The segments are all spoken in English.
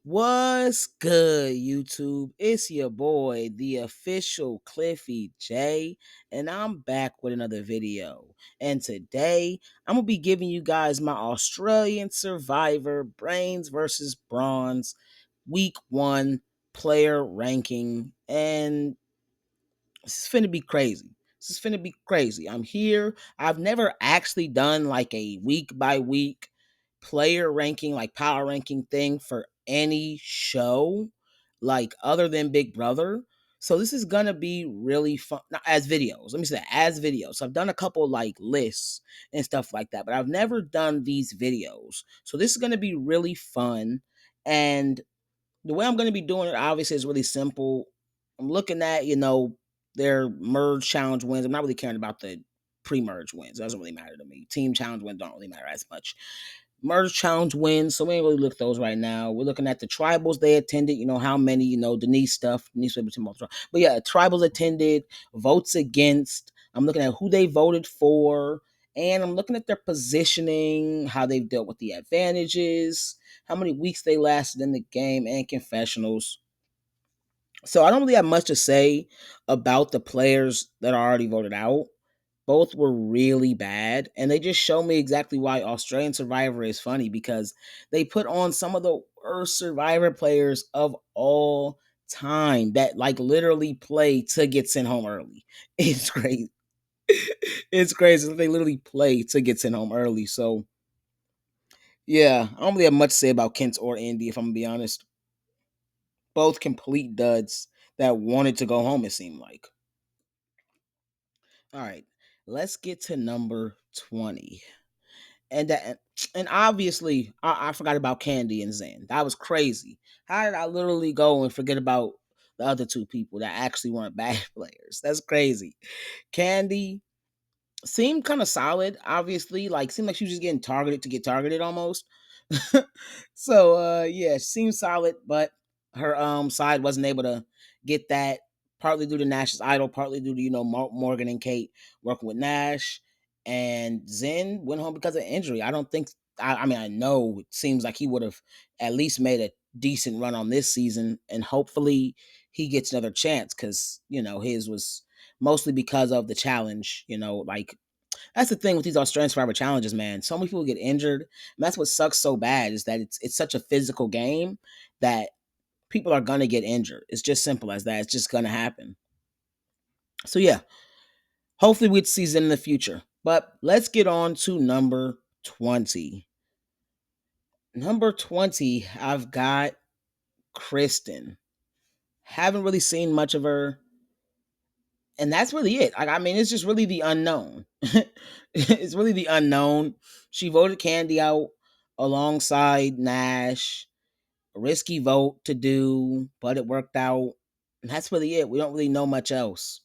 What's good, YouTube? It's your boy, the official Cliffy J, and I'm back with another video. And today, I'm gonna be giving you guys my Australian Survivor Brains versus Bronze Week 1 player ranking. And this is finna be crazy. This is finna be crazy. I'm here. I've never actually done like a week by week player ranking, like power ranking thing for any show, like other than Big Brother. So this is gonna be really fun as videos. Let me say that, as videos. So I've done a couple like lists and stuff like that, but I've never done these videos. So this is gonna be really fun. And the way I'm going to be doing it, obviously, is really simple. I'm looking at, their merge challenge wins. I'm not really caring about the pre-merge wins. It doesn't really matter to me. Team challenge wins don't really matter as much. Merge challenge wins, so we ain't really look at those right now. We're looking at the tribals they attended, how many, Denise stuff, Denise was between multiple. But yeah, tribals attended, votes against. I'm looking at who they voted for, and I'm looking at their positioning, how they've dealt with the advantages, how many weeks they lasted in the game, and confessionals. So I don't really have much to say about the players that are already voted out. Both were really bad, and they just show me exactly why Australian Survivor is funny, because they put on some of the worst Survivor players of all time that like literally play to get sent home early. It's crazy. It's crazy. They literally play to get sent home early. So yeah, I don't really have much to say about Kent or Indy, if I'm gonna be honest. Both complete duds that wanted to go home, it seemed like. All right, let's get to number 20. And obviously, I forgot about Candy and Zen. That was crazy. How did I literally go and forget about the other two people that actually weren't bad players? That's crazy. Candy seemed kind of solid, obviously. Like, seemed like she was just getting targeted to get targeted almost. So yeah, she seemed solid, but her side wasn't able to get that, partly due to Nash's idol, partly due to Morgan and Kate working with Nash. And Zen went home because of injury. I don't think I mean, I know it seems like he would have at least made a decent run on this season, and hopefully he gets another chance, because his was mostly because of the challenge. Like, that's the thing with these Australian Survivor challenges, man. So many people get injured, and that's what sucks so bad, is that it's such a physical game that people are gonna get injured. It's just simple as that. It's just gonna happen. So yeah, hopefully we'd see Zen in the future. But let's get on to number 20. Number 20, I've got Kristen. Haven't really seen much of her, and that's really it. I mean, it's just really the unknown. It's really the unknown. She voted Candy out alongside Nash. A risky vote to do, but it worked out. And that's really it. We don't really know much else.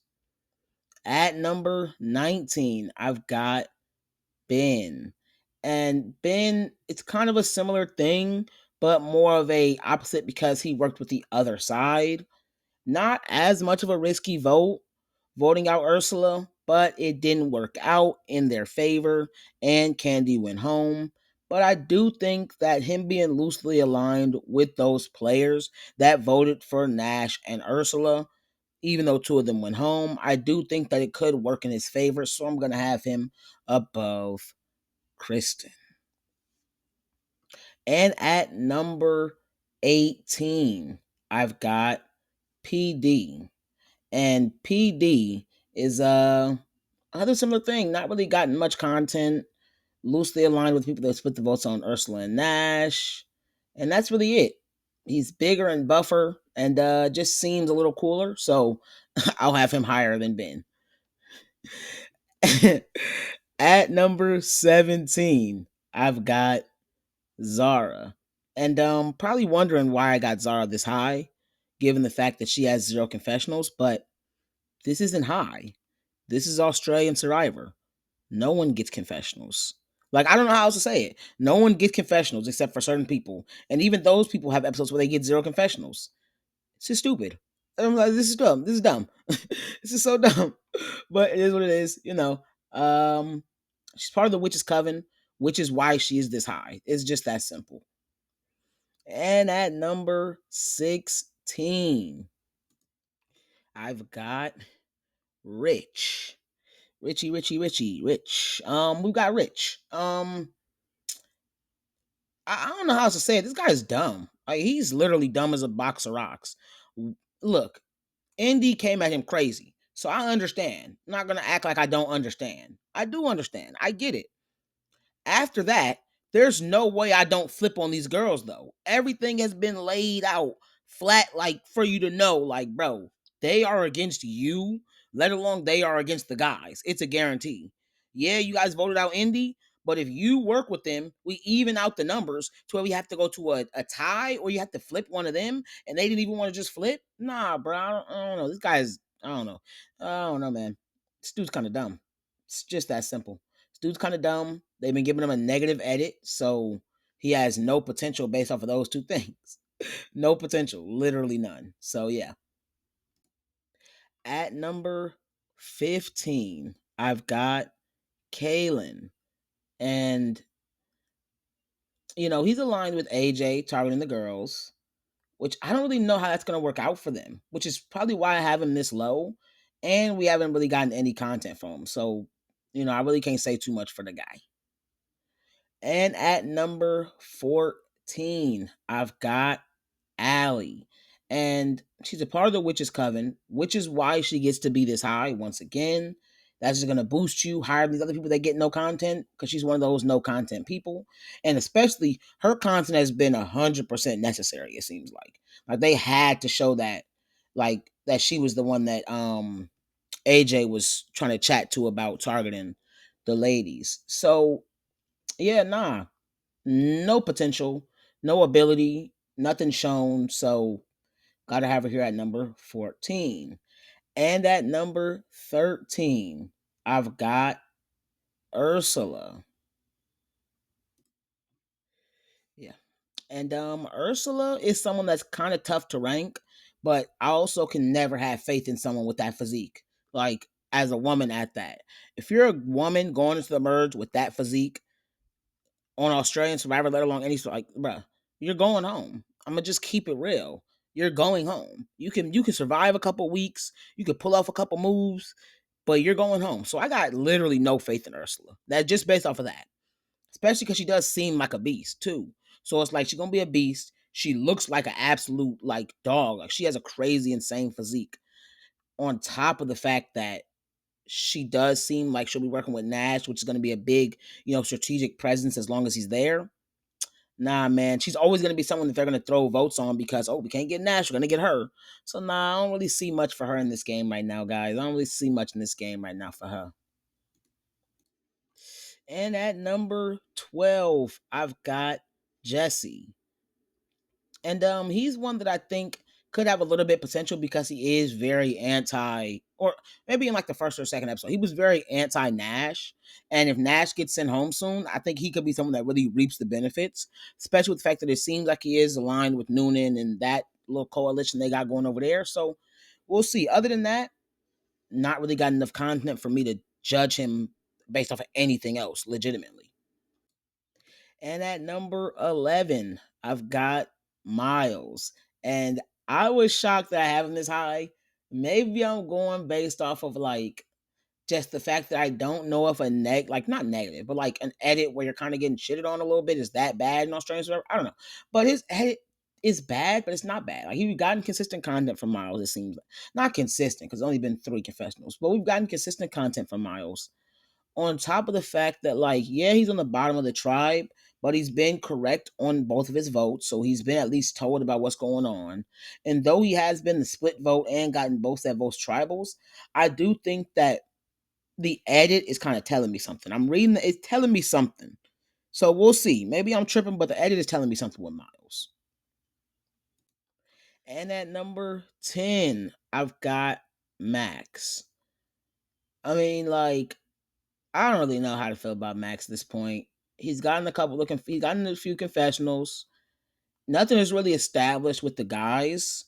At number 19, I've got Ben. And Ben, it's kind of a similar thing, but more of a opposite, because he worked with the other side. Not as much of a risky vote, voting out Ursula, but it didn't work out in their favor, and Candy went home. But I do think that him being loosely aligned with those players that voted for Nash and Ursula, even though two of them went home, I do think that it could work in his favor. So I'm going to have him above Kristen. And at number 18, I've got PD. And PD is another similar thing. Not really gotten much content. Loosely aligned with people that split the votes on Ursula and Nash. And that's really it. He's bigger and buffer, and just seems a little cooler. So I'll have him higher than Ben. At number 17, I've got Zara. And probably wondering why I got Zara this high, given the fact that she has 0 confessionals, but this isn't high. This is Australian Survivor. No one gets confessionals. Like, I don't know how else to say it. No one gets confessionals except for certain people. And even those people have episodes where they get 0 confessionals. It's just stupid. And I'm like, this is dumb. This is dumb. This is so dumb. But it is what it is. She's part of the Witch's Coven, which is why she is this high. It's just that simple. And at number 16, I've got Rich. Rich. We got Rich. I don't know how else to say it. This guy is dumb. Like he's literally dumb as a box of rocks. Look, Indy came at him crazy. So I understand. I'm not gonna act like I don't understand. I do understand. I get it. After that, there's no way I don't flip on these girls though. Everything has been laid out flat, like for you to know, like, bro, they are against you, let alone they are against the guys. It's a guarantee. Yeah, you guys voted out Indy, but if you work with them, we even out the numbers to where we have to go to a tie or you have to flip one of them and they didn't even want to just flip. Nah, bro, I don't know. This guy's, I don't know. I don't know, man. This dude's kind of dumb. It's just that simple. This dude's kind of dumb. They've been giving him a negative edit, so he has no potential based off of those two things. No potential, literally none. So yeah. At number 15, I've got Kalen. And he's aligned with AJ targeting the girls, which I don't really know how that's gonna work out for them, which is probably why I have him this low. And we haven't really gotten any content from him. So, I really can't say too much for the guy. And at number 14, I've got Allie. And she's a part of the Witches Coven, which is why she gets to be this high once again. That's just going to boost you higher than these other people that get no content because she's one of those no content people. And especially her content has been 100% necessary, it seems like. Like they had to show that, like, that she was the one that AJ was trying to chat to about targeting the ladies. So, yeah, nah, no potential, no ability, nothing shown. So gotta have her here at number 14. And at number 13, I've got Ursula. Yeah. And Ursula is someone that's kind of tough to rank, but I also can never have faith in someone with that physique. Like as a woman at that. If you're a woman going into the merge with that physique, on Australian Survivor, let alone any like, bruh, you're going home. I'm gonna just keep it real. You're going home. You can survive a couple weeks. You can pull off a couple moves, but you're going home. So I got literally no faith in Ursula. That just based off of that, especially because she does seem like a beast too. So it's like she's gonna be a beast. She looks like an absolute like dog. Like she has a crazy, insane physique. On top of the fact that she does seem like she'll be working with Nash, which is going to be a big, strategic presence as long as he's there. Nah, man, she's always going to be someone that they're going to throw votes on because, we can't get Nash, we're going to get her. So, nah, I don't really see much for her in this game right now, guys. I don't really see much in this game right now for her. And at number 12, I've got Jesse. And he's one that I think could have a little bit potential because he is very anti, or maybe in like the first or second episode, he was very anti Nash. And if Nash gets sent home soon, I think he could be someone that really reaps the benefits, especially with the fact that it seems like he is aligned with Noonan and that little coalition they got going over there. So we'll see. Other than that, not really got enough content for me to judge him based off of anything else legitimately. And at number 11, I've got Miles. And I was shocked that I have him this high. Maybe I'm going based off of like just the fact that I don't know if a like not negative, but like an edit where you're kind of getting shitted on a little bit is that bad in Australian Survivor. I don't know. But his edit is bad, but it's not bad. Like we've gotten consistent content from Miles, it seems like. Not consistent, because it's only been 3 confessionals, but we've gotten consistent content from Miles on top of the fact that like yeah he's on the bottom of the tribe, but he's been correct on both of his votes, so he's been at least told about what's going on. And though he has been the split vote and gotten both that votes tribals, I do think that the edit is kind of telling me something. I'm reading it's telling me something, so we'll see. Maybe I'm tripping, but the edit is telling me something with Miles. And at number 10, I've got Max. I mean, like, I don't really know how to feel about Max at this point. He's gotten a few confessionals. Nothing is really established with the guys,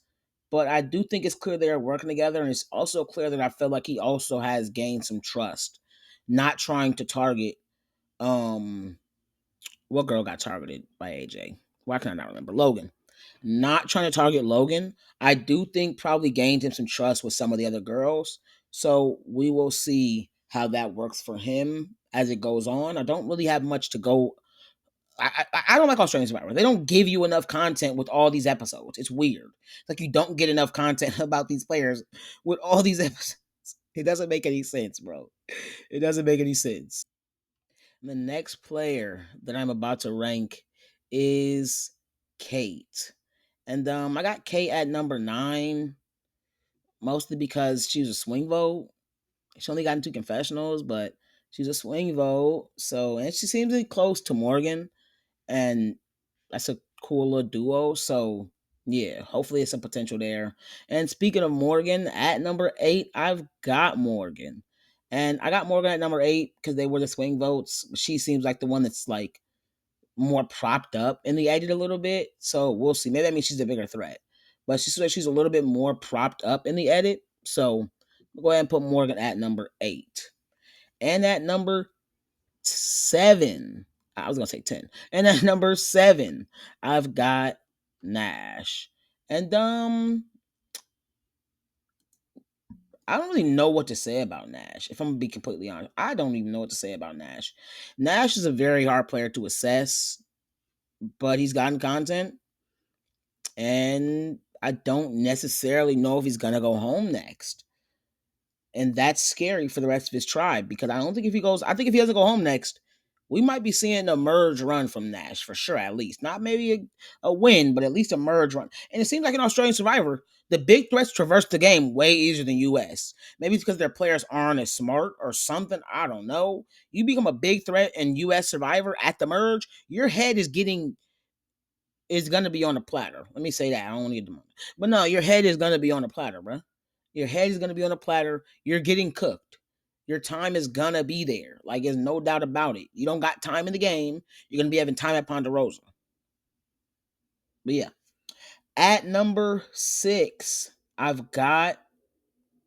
but I do think it's clear they're working together, and it's also clear that I feel like he also has gained some trust, not trying to target. Um, what girl got targeted by AJ? Why can I not remember? Logan. Not trying to target Logan. I do think probably gained him some trust with some of the other girls. So we will see how that works for him as it goes on. I don't really have much to go. I don't like Australian Survivor. They don't give you enough content with all these episodes. It's weird. It's like you don't get enough content about these players with all these episodes. It doesn't make any sense, bro. It doesn't make any sense. The next player that I'm about to rank is Kate. And I got Kate at number 9, mostly because she was a swing vote. She only got into confessionals, but she's a swing vote. So, and she seems to be close to Morgan, and that's a cool little duo. So, yeah, hopefully it's some potential there. And speaking of Morgan, at number 8, I've got Morgan. And I got Morgan at number 8 because they were the swing votes. She seems like the one that's like more propped up in the edit a little bit. So we'll see. Maybe that means she's a bigger threat. But she's a little bit more propped up in the edit. So we'll go ahead and put Morgan at number 8. And at number 7, I was gonna say 10. And at number 7, I've got Nash. And I don't really know what to say about Nash. If I'm gonna be completely honest, I don't even know what to say about Nash. Nash is a very hard player to assess, but he's gotten content, and I don't necessarily know if he's gonna go home next. And that's scary for the rest of his tribe because I think if he doesn't go home next, we might be seeing a merge run from Nash for sure, at least. Not maybe a win, but at least a merge run. And it seems like in Australian Survivor, the big threats traverse the game way easier than US. Maybe it's because their players aren't as smart or something. I don't know. You become a big threat in US Survivor at the merge, your head is gonna be on a platter. Let me say that. I don't want to get the money. But no, your head is gonna be on a platter, bro. Your head is gonna be on a platter. You're getting cooked. Your time is gonna be there. Like there's no doubt about it. You don't got time in the game. You're gonna be having time at Ponderosa. But yeah. At number 6, I've got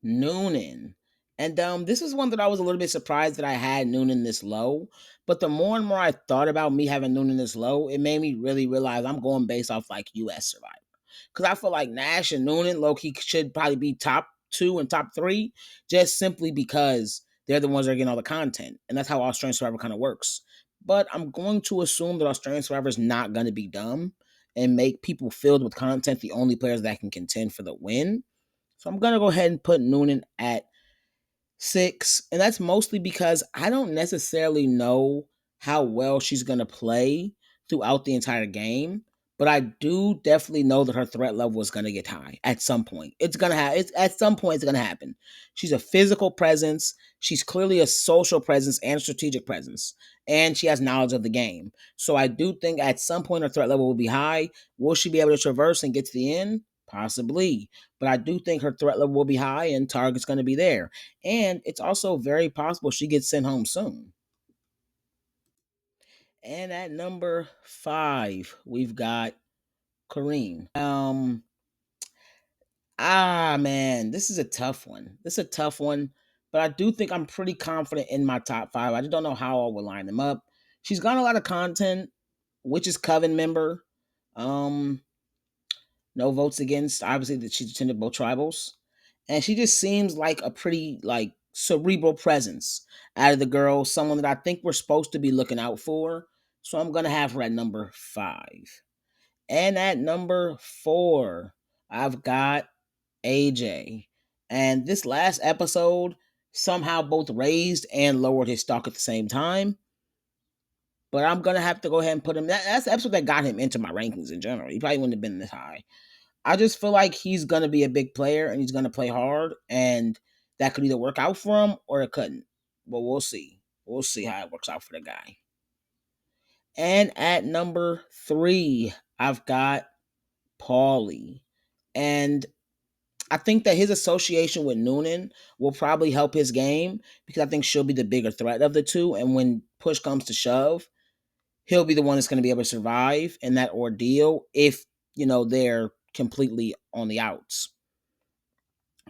Noonan. And this is one that I was a little bit surprised that I had Noonan this low. But the more and more I thought about me having Noonan this low, it made me really realize I'm going based off like US Survivor. Because I feel like Nash and Noonan, low key, should probably be top 2 and top 3, just simply because they're the ones that are getting all the content. And that's how Australian Survivor kind of works. But I'm going to assume that Australian Survivor is not going to be dumb and make people filled with content the only players that can contend for the win. So I'm going to go ahead and put Noonan at 6. And that's mostly because I don't necessarily know how well she's going to play throughout the entire game. But I do definitely know that her threat level is going to get high at some point. It's going to happen. At some point, it's going to happen. She's a physical presence. She's clearly a social presence and strategic presence. And she has knowledge of the game. So I do think at some point her threat level will be high. Will she be able to traverse and get to the end? Possibly. But I do think her threat level will be high and target's going to be there. And it's also very possible she gets sent home soon. And at number 5, we've got Kareem. Man, this is a tough one. But I do think I'm pretty confident in my top 5. I just don't know how I will line them up. She's got a lot of content, which is Coven member. Um, no votes against. Obviously, that she's attended both tribals, and she just seems like a pretty like cerebral presence out of the girls. Someone that I think we're supposed to be looking out for. So I'm gonna have her at number 5. And at number 4, I've got AJ. And this last episode somehow both raised and lowered his stock at the same time. But I'm gonna have to go ahead and put him. That's the episode that got him into my rankings in general. He probably wouldn't have been this high. I just feel like he's gonna be a big player and he's gonna play hard, and that could either work out for him or it couldn't. But we'll see. We'll see how it works out for the guy. And at number 3, I've got Paulie. And I think that his association with Noonan will probably help his game because I think she'll be the bigger threat of the two. And when push comes to shove, he'll be the one that's going to be able to survive in that ordeal if, they're completely on the outs.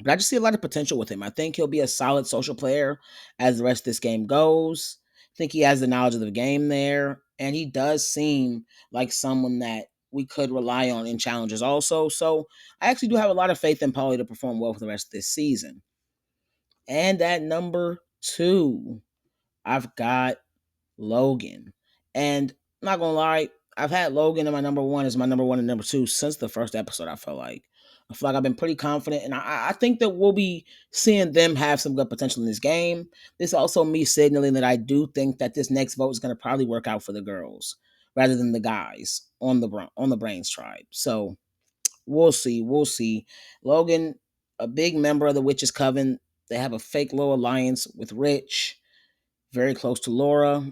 But I just see a lot of potential with him. I think he'll be a solid social player as the rest of this game goes. I think he has the knowledge of the game there. And he does seem like someone that we could rely on in challenges also. So I actually do have a lot of faith in Polly to perform well for the rest of this season. And at number 2, I've got Logan. And I'm not gonna lie, I've had Logan in my number 1 as my number 1 and number 2 since the first episode. I feel like I've been pretty confident, and I think that we'll be seeing them have some good potential in this game. This is also me signaling that I do think that this next vote is going to probably work out for the girls rather than the guys on the Brains tribe. So we'll see. We'll see. Logan, a big member of the Witches Coven. They have a fake low alliance with Rich, very close to Laura.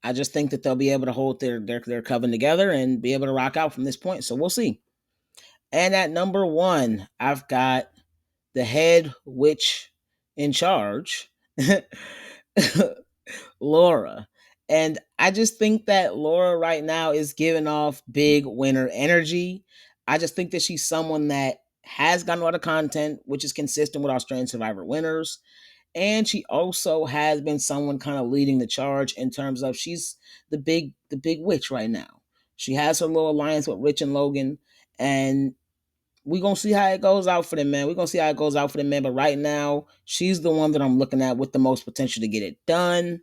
I just think that they'll be able to hold their coven together and be able to rock out from this point. So we'll see. And at number 1, I've got the head witch in charge, Laura. And I just think that Laura right now is giving off big winner energy. I just think that she's someone that has gotten a lot of content, which is consistent with Australian Survivor winners. And she also has been someone kind of leading the charge in terms of she's the big witch right now. She has her little alliance with Rich and Logan, and we're gonna see how it goes out for them, man. We're gonna see how it goes out for them, man. But right now, she's the one that I'm looking at with the most potential to get it done.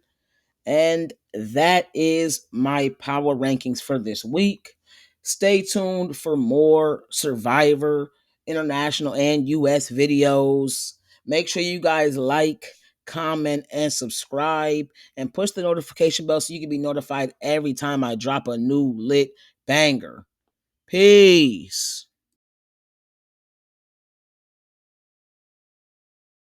And that is my power rankings for this week. Stay tuned for more Survivor international and US videos. Make sure you guys like, comment, and subscribe, and push the notification bell so you can be notified every time I drop a new lit banger. Peace.